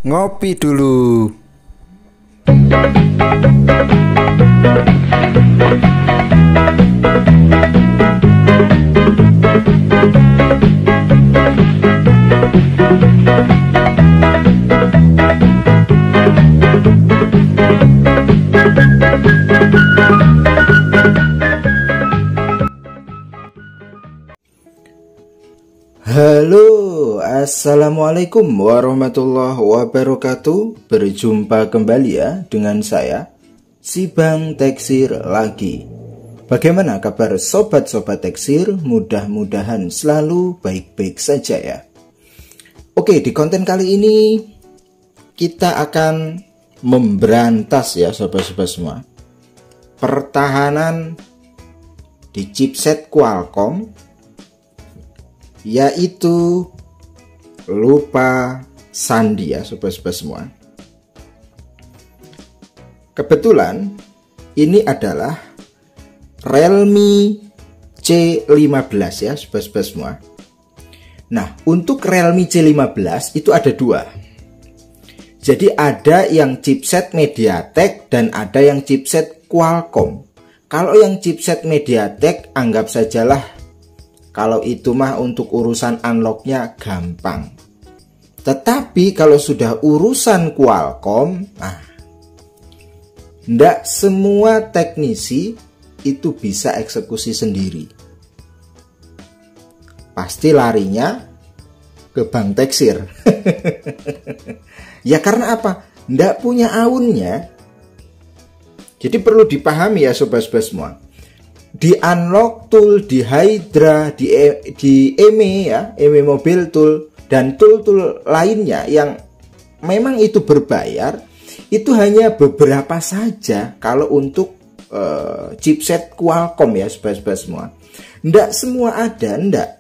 Ngopi dulu. Halo, assalamualaikum warahmatullahi wabarakatuh. Berjumpa kembali ya dengan saya, si Bang Teksir lagi. Bagaimana kabar sobat-sobat Teksir? Mudah-mudahan selalu baik-baik saja ya. Oke, di konten kali ini kita akan memberantas ya sobat-sobat semua, pertahanan di chipset Qualcomm, yaitu lupa sandi ya sobat-sobat semua. Kebetulan ini adalah Realme C15 ya sobat-sobat semua. Nah, untuk Realme C15 itu ada dua. Jadi ada yang chipset MediaTek dan ada yang chipset Qualcomm. Kalau yang chipset MediaTek anggap sajalah kalau itu mah untuk urusan unlocknya gampang. Tetapi kalau sudah urusan Qualcomm, ndak semua teknisi itu bisa eksekusi sendiri. Pasti larinya ke Bang Teksir. Ya karena apa? Ndak punya aunnya. Jadi perlu dipahami ya sobat-sobat semua. Di Unlock Tool, di Hydra, di EME ya, EME Mobile Tool dan tool-tool lainnya yang memang itu berbayar, itu hanya beberapa saja kalau untuk chipset Qualcomm ya sobat-sobat semua. Ndak semua ada, ndak.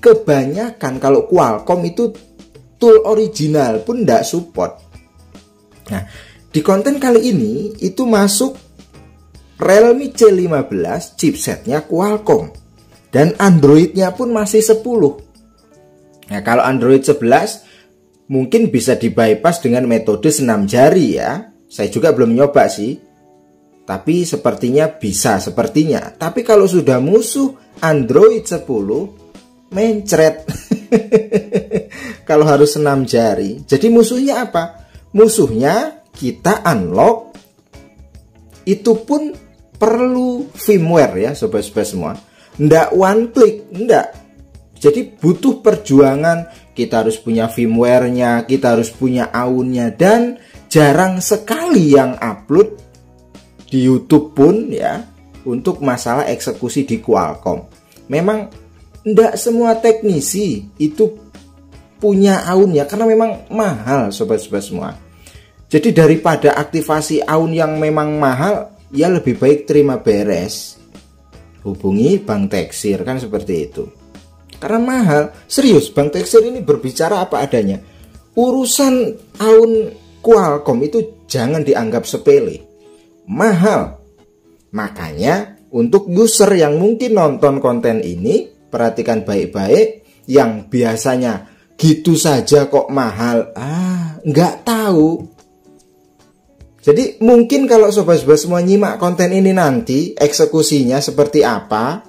Kebanyakan kalau Qualcomm itu tool original pun ndak support. Nah, di konten kali ini itu masuk Realme C15 chipsetnya Qualcomm dan Androidnya pun masih 10. Nah, kalau Android 11 mungkin bisa di bypass dengan metode senam jari ya. Saya juga belum nyoba sih, tapi sepertinya bisa, sepertinya. Tapi kalau sudah musuh Android 10 mencret. Kalau harus senam jari. Jadi musuhnya apa? Musuhnya kita unlock itu pun perlu firmware ya sobat-sobat semua. Ndak one click, ndak. Jadi butuh perjuangan. Kita harus punya firmware-nya, kita harus punya aunnya, dan jarang sekali yang upload di YouTube pun ya untuk masalah eksekusi di Qualcomm. Memang ndak semua teknisi itu punya aunnya karena memang mahal sobat-sobat semua. Jadi daripada aktivasi aun yang memang mahal, ya lebih baik terima beres. Hubungi Bang Teksir, kan seperti itu. Karena mahal. Serius, Bang Teksir ini berbicara apa adanya. Urusan aun Qualcomm itu jangan dianggap sepele. Mahal. Makanya untuk user yang mungkin nonton konten ini, perhatikan baik-baik. Yang biasanya gitu saja kok mahal. Nggak tahu. Jadi mungkin kalau sobat-sobat semua nyimak konten ini nanti eksekusinya seperti apa,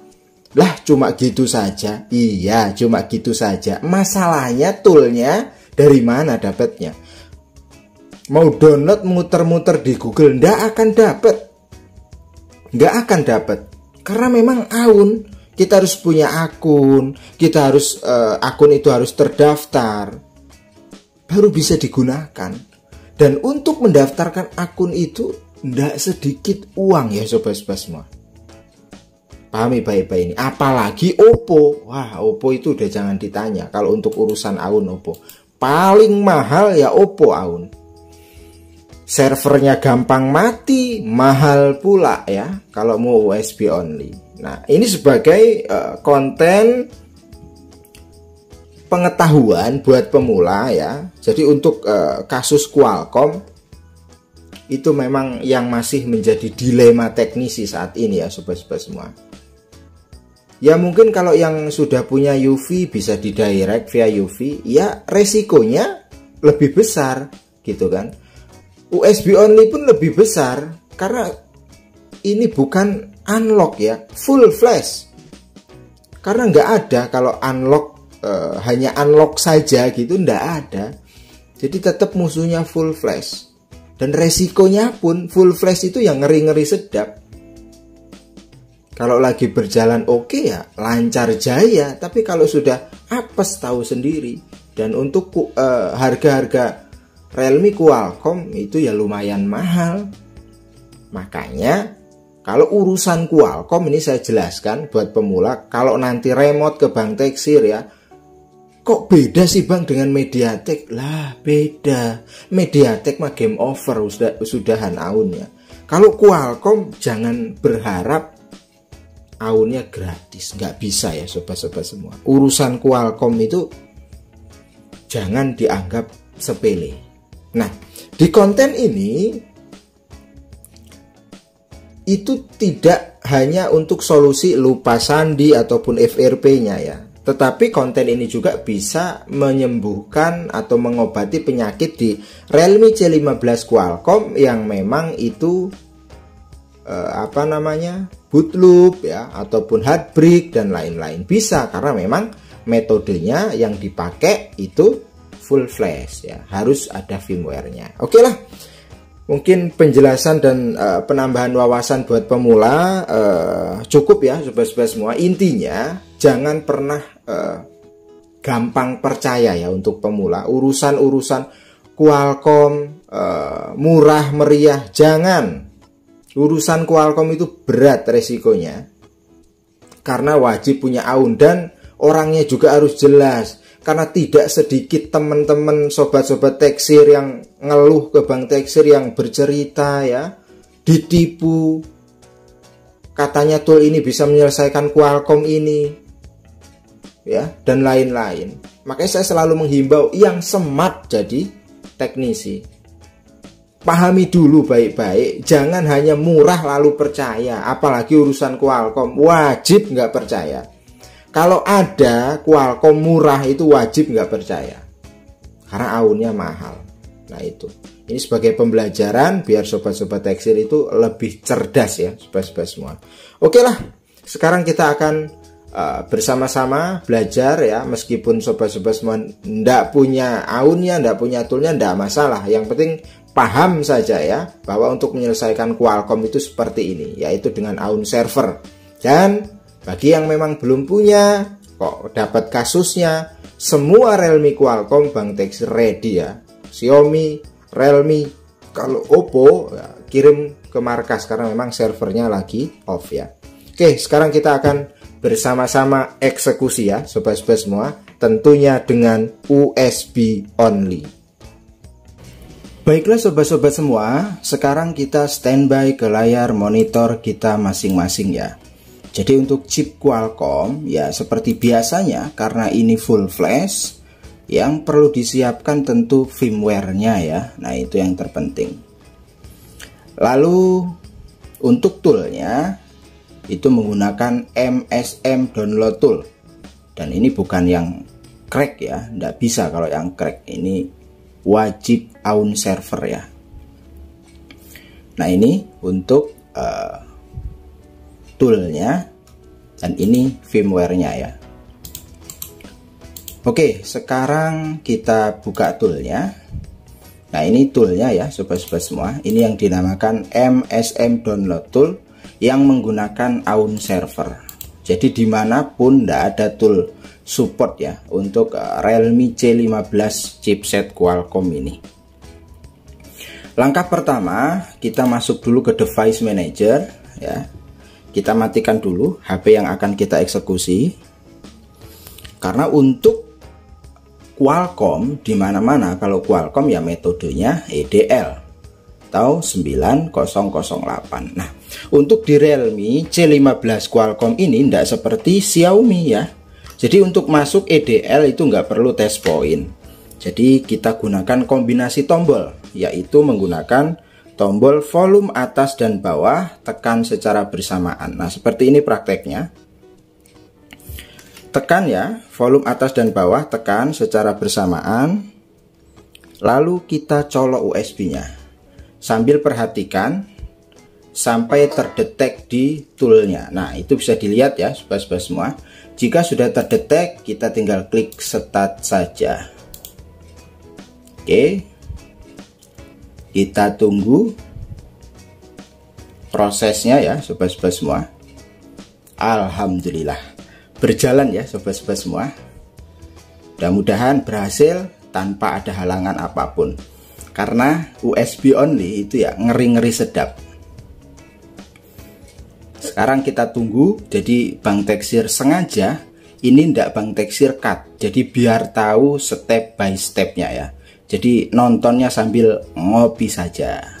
lah cuma gitu saja. Iya, cuma gitu saja. Masalahnya toolnya dari mana dapatnya? Mau download muter-muter di Google ndak akan dapat. Nggak akan dapat. Karena memang aun, kita harus punya akun, kita harus akun itu harus terdaftar baru bisa digunakan. Dan untuk mendaftarkan akun itu tidak sedikit uang ya sobat-sobat semua. Pahami baik-baik ini. Apalagi Oppo. Wah, Oppo itu udah jangan ditanya. Kalau untuk urusan aun Oppo, paling mahal ya Oppo aun. Servernya gampang mati, mahal pula ya kalau mau USB only. Nah, ini sebagai konten pengetahuan buat pemula ya. Jadi untuk kasus Qualcomm itu memang yang masih menjadi dilema teknisi saat ini ya sobat-sobat semua. Ya mungkin kalau yang sudah punya UV bisa didirect via UV, ya resikonya lebih besar gitu kan. USB only pun lebih besar karena ini bukan unlock ya, full flash. Karena nggak ada kalau unlock hanya unlock saja gitu, nggak ada. Jadi tetap musuhnya full flash. Dan resikonya pun full flash itu yang ngeri-ngeri sedap. Kalau lagi berjalan oke ya lancar jaya, tapi kalau sudah apes tahu sendiri. Dan untuk harga-harga Realme Qualcomm itu ya lumayan mahal. Makanya kalau urusan Qualcomm ini saya jelaskan buat pemula, kalau nanti remote ke Bang Teksir ya, kok beda sih Bang dengan MediaTek? Lah beda, MediaTek mah game over, sudahan aunnya. Kalau Qualcomm jangan berharap aunnya gratis, nggak bisa ya sobat-sobat semua. Urusan Qualcomm itu jangan dianggap sepele. Nah, di konten ini itu tidak hanya untuk solusi lupa sandi ataupun FRP-nya ya, tetapi konten ini juga bisa menyembuhkan atau mengobati penyakit di Realme C15 Qualcomm yang memang itu boot loop ya, ataupun heartbreak dan lain-lain. Bisa karena memang metodenya yang dipakai itu full flash ya, harus ada firmware-nya. Oke lah, mungkin penjelasan dan penambahan wawasan buat pemula cukup ya sobat-sobat semua. Intinya jangan pernah gampang percaya ya untuk pemula. Urusan Qualcomm murah meriah, jangan. Urusan Qualcomm itu berat resikonya, karena wajib punya AUN dan orangnya juga harus jelas. Karena tidak sedikit teman-teman sobat-sobat Teksir yang ngeluh ke Bang Teksir, yang bercerita ya, ditipu. Katanya tool ini bisa menyelesaikan Qualcomm ini ya, dan lain-lain. Makanya saya selalu menghimbau yang smart jadi teknisi. Pahami dulu baik-baik, jangan hanya murah lalu percaya. Apalagi urusan Qualcomm, wajib nggak percaya. Kalau ada Qualcomm murah itu wajib nggak percaya, karena aunnya mahal. Nah itu, ini sebagai pembelajaran biar sobat-sobat Teksir itu lebih cerdas ya sobat-sobat semua. Oke lah, sekarang kita akan bersama-sama belajar ya. Meskipun sobat-sobat semua ndak punya aunnya, ndak punya toolnya, ndak masalah. Yang penting paham saja ya, bahwa untuk menyelesaikan Qualcomm itu seperti ini, yaitu dengan AUN server. Dan bagi yang memang belum punya, kok dapat kasusnya, semua Realme Qualcomm Bang Teksir ready ya. Xiaomi, Realme, kalau Oppo ya, kirim ke markas karena memang servernya lagi off ya. Oke, sekarang kita akan bersama-sama eksekusi ya sobat-sobat semua, tentunya dengan USB only. Baiklah sobat-sobat semua, sekarang kita standby ke layar monitor kita masing-masing ya. Jadi untuk chip Qualcomm ya seperti biasanya, karena ini full flash, yang perlu disiapkan tentu firmware-nya ya. Nah itu yang terpenting. Lalu untuk toolnya itu menggunakan MSM download tool. Dan ini bukan yang crack ya, nggak bisa kalau yang crack, ini wajib AUN server ya. Nah ini untuk toolnya, dan ini firmware-nya ya. Oke, sekarang kita buka toolnya. Nah ini toolnya ya sobat-sobat semua, ini yang dinamakan MSM download tool yang menggunakan AUN server. Jadi dimanapun tidak ada tool support ya untuk Realme C15 chipset Qualcomm ini. Langkah pertama, kita masuk dulu ke device manager ya. Kita matikan dulu HP yang akan kita eksekusi. Karena untuk Qualcomm di mana-mana, kalau Qualcomm ya metodenya EDL atau 9008. Nah, untuk di Realme C15 Qualcomm ini tidak seperti Xiaomi ya. Jadi untuk masuk EDL itu nggak perlu test point. Jadi kita gunakan kombinasi tombol, yaitu menggunakan tombol volume atas dan bawah, tekan secara bersamaan. Nah seperti ini prakteknya. Tekan ya, volume atas dan bawah, tekan secara bersamaan. Lalu kita colok USB-nya. Sambil perhatikan sampai terdetek di toolnya. Nah, itu bisa dilihat ya sobat-sobat semua. Jika sudah terdetek, kita tinggal klik start saja. Oke. Kita tunggu prosesnya ya sobat-sobat semua. Alhamdulillah berjalan ya sobat-sobat semua. Mudah-mudahan berhasil tanpa ada halangan apapun. Karena USB only itu ya ngeri-ngeri sedap. Sekarang kita tunggu. Jadi Bang Teksir sengaja ini ndak Bang Teksir cut. Jadi biar tahu step by stepnya ya. Jadi nontonnya sambil ngopi saja.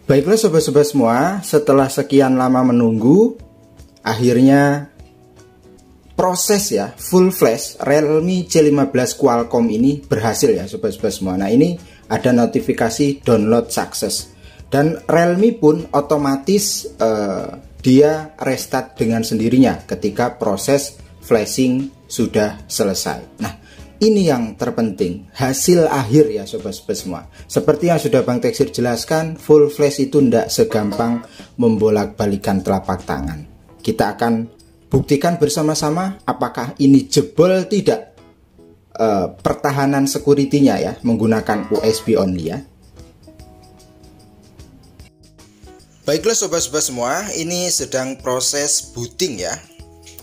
Baiklah sobat-sobat semua, setelah sekian lama menunggu, akhirnya proses ya full flash Realme C15 Qualcomm ini berhasil ya sobat-sobat semua. Nah, ini ada notifikasi download sukses, dan Realme pun otomatis dia restart dengan sendirinya ketika proses flashing sudah selesai. Nah, ini yang terpenting, hasil akhir ya sobat-sobat semua. Seperti yang sudah Bang Teksir jelaskan, full flash itu tidak segampang membolak-balikan telapak tangan. Kita akan buktikan bersama-sama apakah ini jebol tidak pertahanan security-nya ya, menggunakan USB only ya. Baiklah sobat-sobat semua, ini sedang proses booting ya,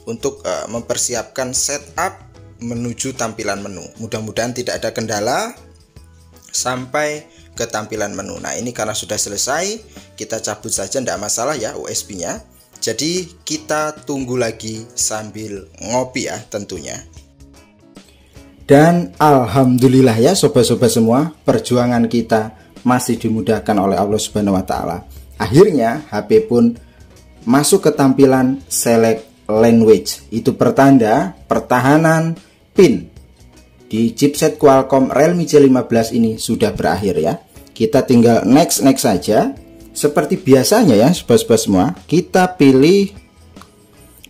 untuk mempersiapkan setup menuju tampilan menu. Mudah-mudahan tidak ada kendala sampai ke tampilan menu. Nah, ini karena sudah selesai, kita cabut saja, tidak masalah ya USB nya. Jadi kita tunggu lagi sambil ngopi ya tentunya. Dan alhamdulillah ya sobat-sobat semua, perjuangan kita masih dimudahkan oleh Allah Subhanahu wa taala. Akhirnya HP pun masuk ke tampilan select language. Itu pertanda pertahanan PIN di chipset Qualcomm Realme C15 ini sudah berakhir ya. Kita tinggal next saja. Seperti biasanya ya sobat-sobat semua, kita pilih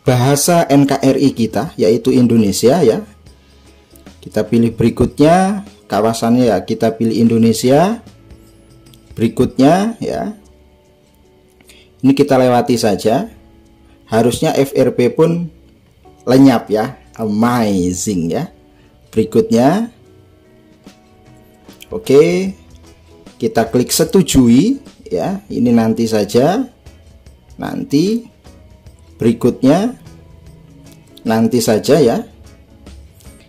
bahasa NKRI kita, yaitu Indonesia ya. Kita pilih berikutnya, kawasannya ya kita pilih Indonesia. Berikutnya ya, ini kita lewati saja. Harusnya FRP pun lenyap ya, amazing ya. Berikutnya, oke, kita klik setujui ya. Ini nanti saja, nanti. Berikutnya, nanti saja ya.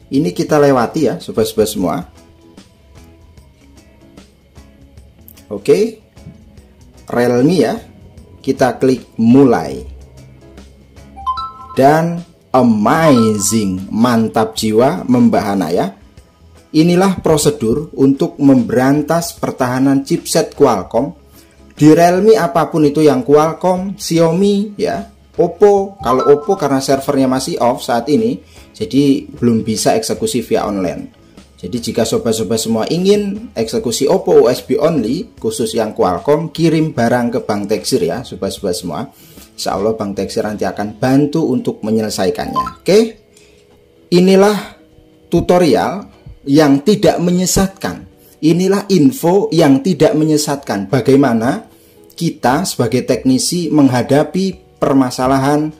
Ini kita lewati ya sobat-sobat semua. Oke, Realme ya, kita klik mulai. Dan amazing, mantap jiwa, membahana ya. Inilah prosedur untuk memberantas pertahanan chipset Qualcomm di Realme apapun itu, yang Qualcomm, Xiaomi ya, Oppo. Kalau Oppo karena servernya masih off saat ini, jadi belum bisa eksekusi via online. Jadi jika sobat-sobat semua ingin eksekusi Oppo USB only, khusus yang Qualcomm, kirim barang ke Bang Teksir ya sobat-sobat semua. Insya Allah Bang Teksir nanti akan bantu untuk menyelesaikannya. Oke, inilah tutorial yang tidak menyesatkan. Inilah info yang tidak menyesatkan. Bagaimana kita sebagai teknisi menghadapi permasalahan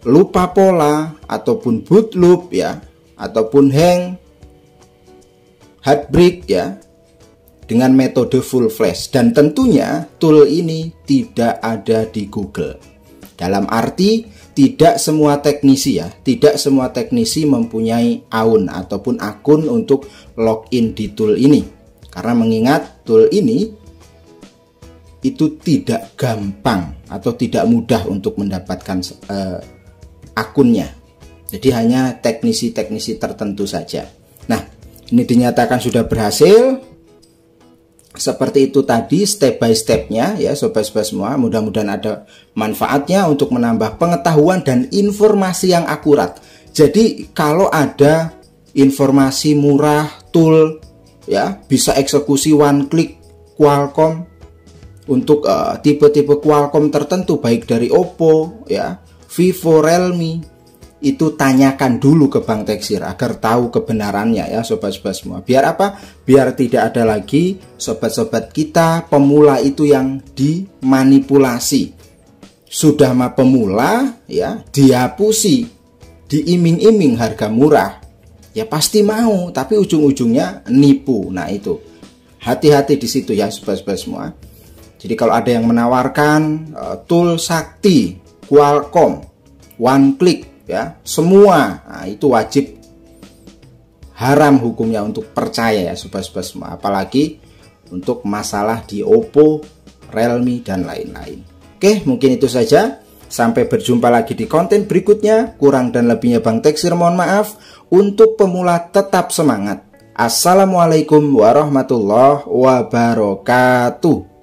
lupa pola ataupun boot loop ya, ataupun hang, heartbreak ya, dengan metode full flash. Dan tentunya tool ini tidak ada di Google. Dalam arti tidak semua teknisi ya, tidak semua teknisi mempunyai akun ataupun akun untuk login di tool ini. Karena mengingat tool ini itu tidak gampang atau tidak mudah untuk mendapatkan akunnya. Jadi hanya teknisi-teknisi tertentu saja. Nah, ini dinyatakan sudah berhasil. Seperti itu tadi step by stepnya ya sobat-sobat semua. Mudah-mudahan ada manfaatnya untuk menambah pengetahuan dan informasi yang akurat. Jadi kalau ada informasi murah tool ya, bisa eksekusi one click Qualcomm untuk tipe-tipe Qualcomm tertentu, baik dari Oppo ya, Vivo, Realme, itu tanyakan dulu ke Bang Teksir agar tahu kebenarannya ya sobat-sobat semua. Biar apa? Biar tidak ada lagi sobat-sobat kita pemula itu yang dimanipulasi. Sudah mah pemula ya, dihapusi, diiming-iming harga murah. Ya pasti mau, tapi ujung-ujungnya nipu. Nah itu, hati-hati di situ ya sobat-sobat semua. Jadi kalau ada yang menawarkan tool sakti Qualcomm one click ya, semua, nah, itu wajib haram hukumnya untuk percaya ya sobat-sobat semua, apalagi untuk masalah di Oppo, Realme dan lain-lain. Oke, mungkin itu saja. Sampai berjumpa lagi di konten berikutnya. Kurang dan lebihnya Bang Teksir mohon maaf. Untuk pemula tetap semangat. Assalamualaikum warahmatullahi wabarakatuh.